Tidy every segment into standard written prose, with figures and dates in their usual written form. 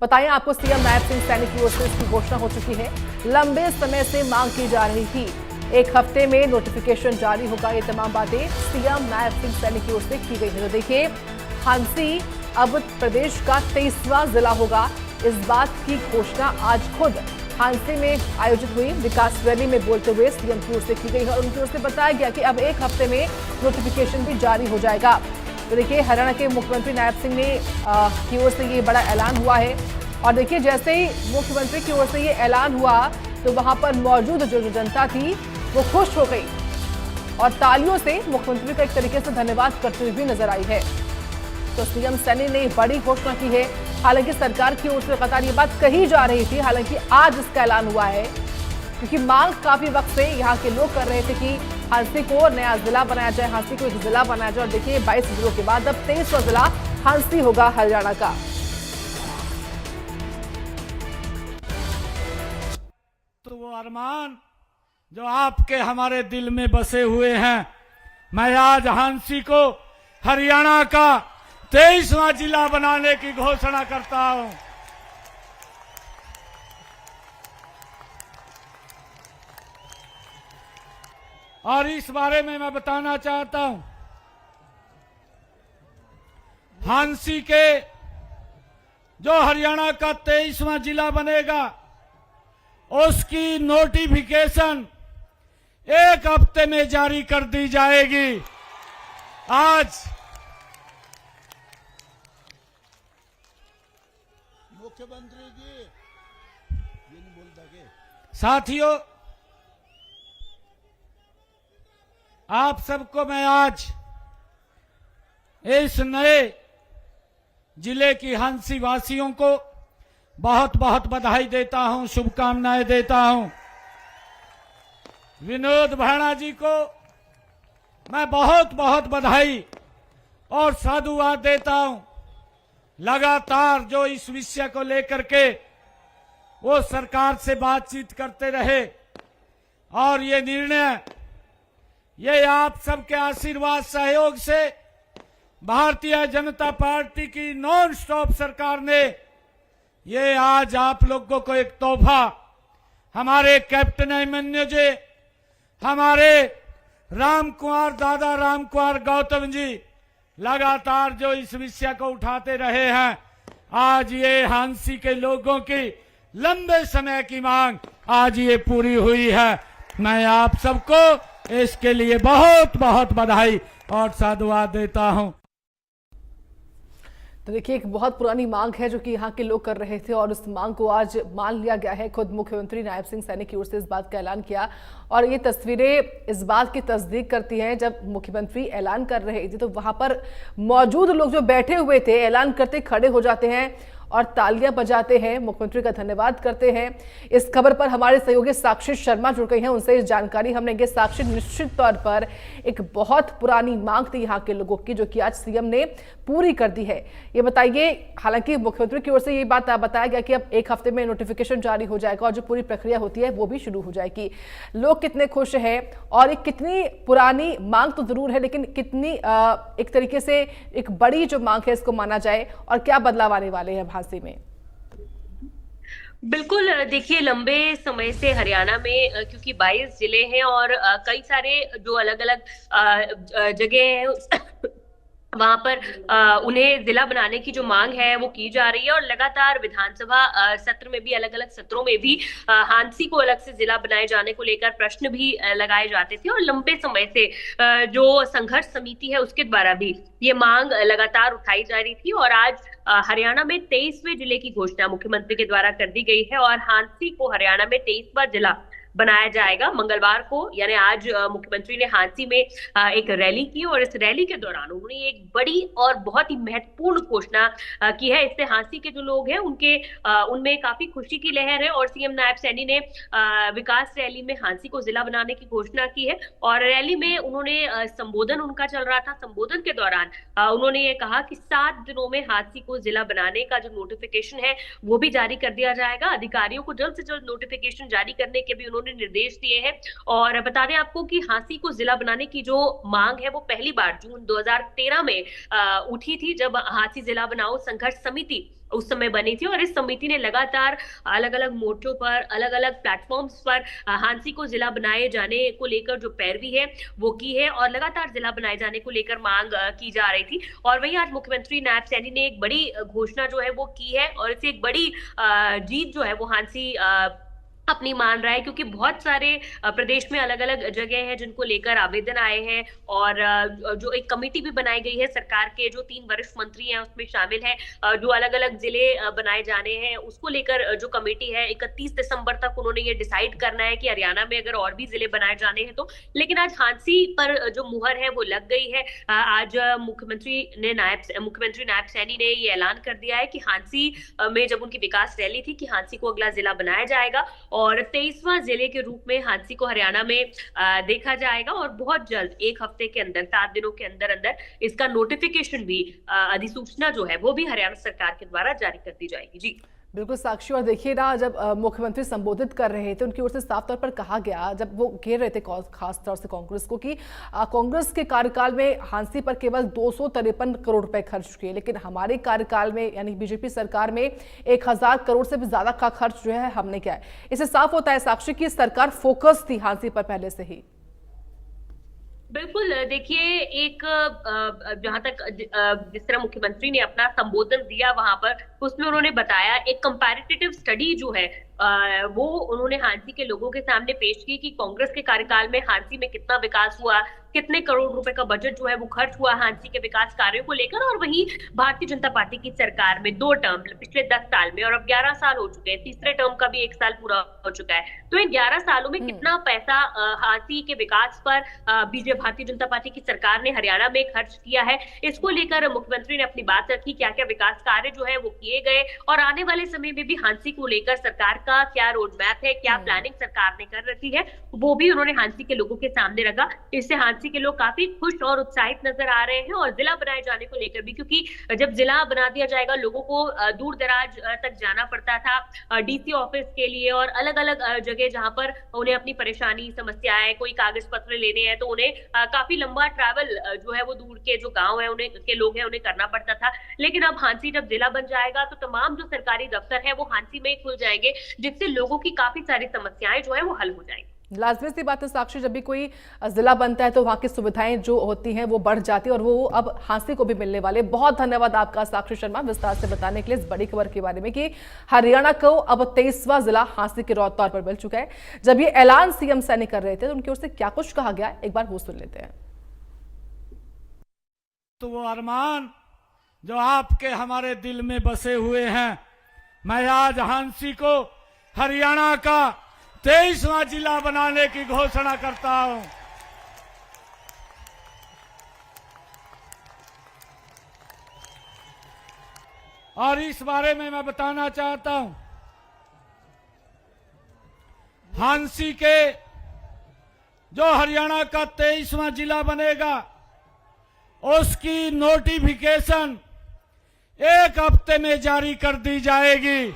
बताएं आपको, सीएम नायब सिंह सैनी की ओर से इसकी घोषणा हो चुकी है। लंबे समय से मांग की जा रही थी, एक हफ्ते में नोटिफिकेशन जारी होगा। ये तमाम बातें सीएम नायब सिंह सैनी की ओर से की गई है। तो देखिए, हांसी अब प्रदेश का 23वां जिला होगा। इस बात की घोषणा आज खुद हांसी में आयोजित हुई विकास रैली में बोलते हुए सीएम की ओर से की गई है और उनकी ओर से बताया गया कि अब एक हफ्ते में नोटिफिकेशन भी जारी हो जाएगा। तो देखिए, हरियाणा के मुख्यमंत्री नायब सिंह ने की ओर से ये बड़ा ऐलान हुआ है और देखिए, जैसे ही मुख्यमंत्री की ओर से ये ऐलान हुआ तो वहां पर मौजूद जो जनता थी वो खुश हो गई और तालियों से मुख्यमंत्री का एक तरीके से धन्यवाद करते हुए भी नजर आई है। तो सीएम सैनी ने बड़ी घोषणा की है। हालांकि सरकार की ओर से लगातार ये बात कही जा रही थी, हालांकि आज इसका ऐलान हुआ है क्योंकि मांग काफी वक्त से यहाँ के लोग कर रहे थे कि हांसी को नया जिला बनाया जाए, हांसी को एक जिला बनाया जाए। और देखिए, 22 जिलों के बाद अब 23वां जिला हांसी होगा हरियाणा का। तो वो अरमान जो आपके हमारे दिल में बसे हुए हैं, मैं आज हांसी को हरियाणा का 23वां जिला बनाने की घोषणा करता हूं। और इस बारे में मैं बताना चाहता हूं, हांसी के जो हरियाणा का 23वां जिला बनेगा उसकी नोटिफिकेशन एक हफ्ते में जारी कर दी जाएगी। आज मुख्यमंत्री जी ये नहीं बोलता के साथियों, आप सबको मैं आज इस नए जिले की हांसी वासियों को बहुत बहुत बधाई देता हूं, शुभकामनाएं देता हूं। विनोद भाणा जी को मैं बहुत बहुत बधाई और साधुवाद देता हूं। लगातार जो इस विषय को लेकर के वो सरकार से बातचीत करते रहे और ये निर्णय, ये आप सबके आशीर्वाद सहयोग से भारतीय जनता पार्टी की नॉन स्टॉप सरकार ने ये आज आप लोगों को एक तोहफा, हमारे कैप्टन अभिमन्यु जी, हमारे दादा राम कुमार गौतम जी लगातार जो इस विषय को उठाते रहे हैं, आज ये हांसी के लोगों की लंबे समय की मांग आज ये पूरी हुई है। मैं आप सबको इसके लिए बहुत बहुत बधाई और साधुवाद देता हूं। तो देखिए, एक बहुत पुरानी मांग है जो कि यहाँ के लोग कर रहे थे और उस मांग को आज मान लिया गया है। खुद मुख्यमंत्री नायब सिंह सैनी की ओर से इस बात का ऐलान किया और ये तस्वीरें इस बात की तस्दीक करती हैं। जब मुख्यमंत्री ऐलान कर रहे थे तो वहां पर मौजूद लोग जो बैठे हुए थे ऐलान करते खड़े हो जाते हैं और तालियां बजाते हैं, मुख्यमंत्री का धन्यवाद करते हैं। इस खबर पर हमारे सहयोगी साक्षी शर्मा जुड़ गई हैं, उनसे इस जानकारी हमने ये। साक्षी, निश्चित तौर पर एक बहुत पुरानी मांग थी यहाँ के लोगों की जो कि आज सीएम ने पूरी कर दी है। ये बताइए, हालांकि मुख्यमंत्री की ओर से ये बात बताया गया कि अब एक हफ्ते में नोटिफिकेशन जारी हो जाएगा और जो पूरी प्रक्रिया होती है वो भी शुरू हो जाएगी। लोग कितने खुश हैं और एक कितनी पुरानी मांग तो जरूर है, लेकिन कितनी एक तरीके से एक बड़ी जो मांग है इसको माना जाए और क्या बदलाव आने वाले हैं हांसी में? बिल्कुल, देखिए, लंबे समय से हरियाणा में क्योंकि 22 जिले हैं और कई सारे जो अलग अलग जगह हैं वहां पर उन्हें जिला बनाने की जो मांग है वो की जा रही है और लगातार विधानसभा सत्र में भी, अलग अलग सत्रों में भी हांसी को अलग से जिला बनाए जाने को लेकर प्रश्न भी लगाए जाते थे और लंबे समय से जो संघर्ष समिति है उसके द्वारा भी ये मांग लगातार उठाई जा रही थी और आज हरियाणा में 23वें जिले की घोषणा मुख्यमंत्री के द्वारा कर दी गई है और हांसी को हरियाणा में 23वां जिला बनाया जाएगा। मंगलवार को यानी आज मुख्यमंत्री ने हांसी में एक रैली की और इस रैली के दौरान उन्होंने एक बड़ी और बहुत ही महत्वपूर्ण घोषणा की है। इससे हांसी के जो लोग हैं उनमें काफी खुशी की लहर है और सीएम नायब सैनी ने विकास रैली में हांसी को जिला बनाने की घोषणा की है और रैली में उन्होंने संबोधन उनका चल रहा था। संबोधन के दौरान उन्होंने ये कहा कि 7 दिनों में हांसी को जिला बनाने का जो नोटिफिकेशन है वो भी जारी कर दिया जाएगा। अधिकारियों को जल्द से जल्द नोटिफिकेशन जारी करने के भी उन्होंने निर्देश दिए हैं और बता दें आपको कि हांसी को जिला बनाने की जो मांग है वो पहली बार जून 2013 में उठी थी, जब हांसी जिला बनाओ संघर्ष समिति उस समय बनी थी, और इस समिति ने लगातार अलग अलग मोर्चों पर, अलग अलग प्लेटफॉर्म्स पर हांसी को जिला बनाए जाने को लेकर जो पैरवी है वो की है, और लगातार जिला बनाए जाने को लेकर मांग की जा रही थी। और वहीं आज मुख्यमंत्री नायब सैनी ने एक बड़ी घोषणा जो है वो की है, और इसे एक बड़ी जीत जो है वो हांसी अपनी मान रहा है, क्योंकि बहुत सारे प्रदेश में अलग अलग जगह हैं जिनको लेकर आवेदन आए हैं, और जो एक कमेटी भी बनाई गई है सरकार के, जो 3 वरिष्ठ मंत्री हैं उसमें शामिल हैं, जो अलग अलग जिले बनाए जाने हैं उसको लेकर जो कमेटी है 31 दिसंबर तक उन्होंने ये डिसाइड करना है कि हरियाणा में अगर और भी जिले बनाए जाने हैं तो। लेकिन आज हांसी पर जो मुहर है वो लग गई है। आज मुख्यमंत्री नायब सैनी ने ये ऐलान कर दिया है कि हांसी में जब उनकी विकास रैली थी कि हांसी को अगला जिला बनाया जाएगा, और 23वां जिले के रूप में हांसी को हरियाणा में देखा जाएगा, और बहुत जल्द 1 हफ्ते के अंदर, 7 दिनों के अंदर अंदर इसका नोटिफिकेशन भी, अधिसूचना जो है वो भी हरियाणा सरकार के द्वारा जारी कर दी जाएगी। जी बिल्कुल साक्षी, और देखिए ना, जब मुख्यमंत्री संबोधित कर रहे थे उनकी ओर से साफ तौर पर कहा गया, जब वो घेर रहे थे खास तौर से कांग्रेस को, कि कांग्रेस के कार्यकाल में हांसी पर केवल 253 करोड़ रुपए खर्च किए, लेकिन हमारे कार्यकाल में यानी बीजेपी सरकार में 1000 करोड़ से भी ज्यादा का खर्च जो है हमने किया है। इससे साफ होता है साक्षी की सरकार फोकस थी हांसी पर पहले से ही। बिल्कुल, देखिए, एक जहां तक जिस तरह मुख्यमंत्री ने अपना संबोधन दिया वहां पर, उसमें उन्होंने बताया, एक कंपैरेटिव स्टडी जो है वो उन्होंने हांसी के लोगों के सामने पेश की कि कांग्रेस के कार्यकाल में हांसी में कितना विकास हुआ, कितने करोड़ रुपए का बजट जो है वो खर्च हुआ हांसी के विकास कार्यों को लेकर, और वहीं भारतीय जनता पार्टी की सरकार में 2 टर्म पिछले 10 साल में, और अब 11 साल हो चुके हैं, तीसरे टर्म का भी 1 साल पूरा हो चुका है, तो इन 11 सालों में कितना पैसा हांसी के विकास पर भारतीय जनता पार्टी की सरकार ने हरियाणा में खर्च किया है, इसको लेकर मुख्यमंत्री ने अपनी बात रखी, क्या क्या विकास कार्य जो है वो किए गए, और आने वाले समय में भी हांसी को लेकर सरकार का क्या रोड मैप है, क्या प्लानिंग सरकार ने कर रखी है, वो भी उन्होंने हांसी के लोगों के सामने रखा। इससे हांसी के लोग काफी खुश और उत्साहित नजर आ रहे हैं, और जिला बनाए जाने को लेकर भी, क्योंकि जब जिला बना दिया जाएगा लोगों को दूर दराज तक जाना पड़ता था डीसी ऑफिस के लिए, और अलग अलग जगह जहां पर उन्हें अपनी परेशानी, समस्याएं, कोई कागज पत्र लेने हैं तो उन्हें काफी लंबा ट्रैवल जो है वो दूर के जो गांव है उन्हें के लोग हैं उन्हें करना पड़ता था। लेकिन अब हांसी जब जिला बन जाएगा तो तमाम जो सरकारी दफ्तर है वो हांसी में खुल जाएंगे, जिससे लोगों की काफी सारी समस्याएं जो है वो हल हो जाएंगी। लाजमी सी बात है साक्षी, जब भी कोई जिला बनता है तो वहां की सुविधाएं जो होती हैं वो बढ़ जाती है, और वो अब हांसी को भी मिलने वाले। बहुत धन्यवाद आपका साक्षी शर्मा विस्तार से बताने के लिए इस बड़ी खबर के बारे में कि हरियाणा को अब 23वां जिला हांसी के तौर पर मिल चुका है। जब ये ऐलान सीएम सैनी कर रहे थे तो उनकी ओर से क्या कुछ कहा गया, एक बार वो सुन लेते हैं। तो वो अरमान जो आपके हमारे दिल में बसे हुए हैं, मैं आज हांसी को हरियाणा का 23वां जिला बनाने की घोषणा करता हूं। और इस बारे में मैं बताना चाहता हूं, हांसी के जो हरियाणा का 23वां जिला बनेगा उसकी नोटिफिकेशन 1 हफ्ते में जारी कर दी जाएगी।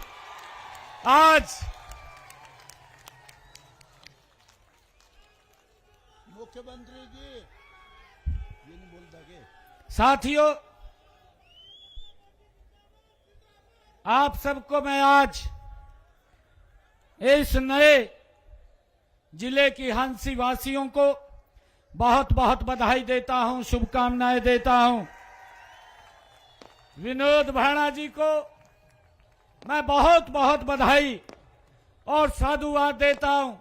आज मुख्यमंत्री जी ये नहीं बोलता के साथियों, आप सबको मैं आज इस नए जिले की हांसी वासियों को बहुत बहुत बधाई देता हूं, शुभकामनाएं देता हूं। विनोद भाणा जी को मैं बहुत बहुत बधाई और साधुवाद देता हूं।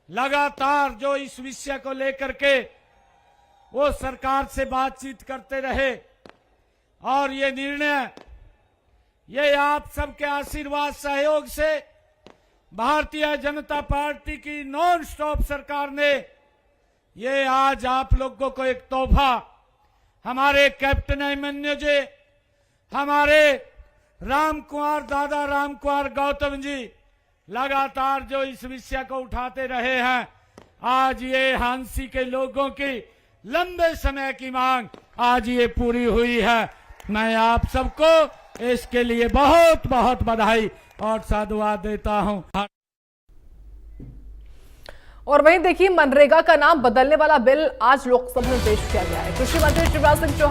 लगातार जो इस विषय को लेकर के वो सरकार से बातचीत करते रहे, और ये निर्णय ये आप सबके आशीर्वाद सहयोग से भारतीय जनता पार्टी की नॉन स्टॉप सरकार ने ये आज आप लोगों को एक तोहफा, हमारे कैप्टन अभिमन्यु जी, हमारे दादा राम कुमार गौतम जी लगातार जो इस विषय को उठाते रहे हैं, आज ये हांसी के लोगों की लंबे समय की मांग आज ये पूरी हुई है। मैं आप सबको इसके लिए बहुत बहुत बधाई और साधुवाद देता हूं। और वहीं देखिए, मनरेगा का नाम बदलने वाला बिल आज लोकसभा में पेश किया गया है। कृषि मंत्री शिवराज सिंह चौहान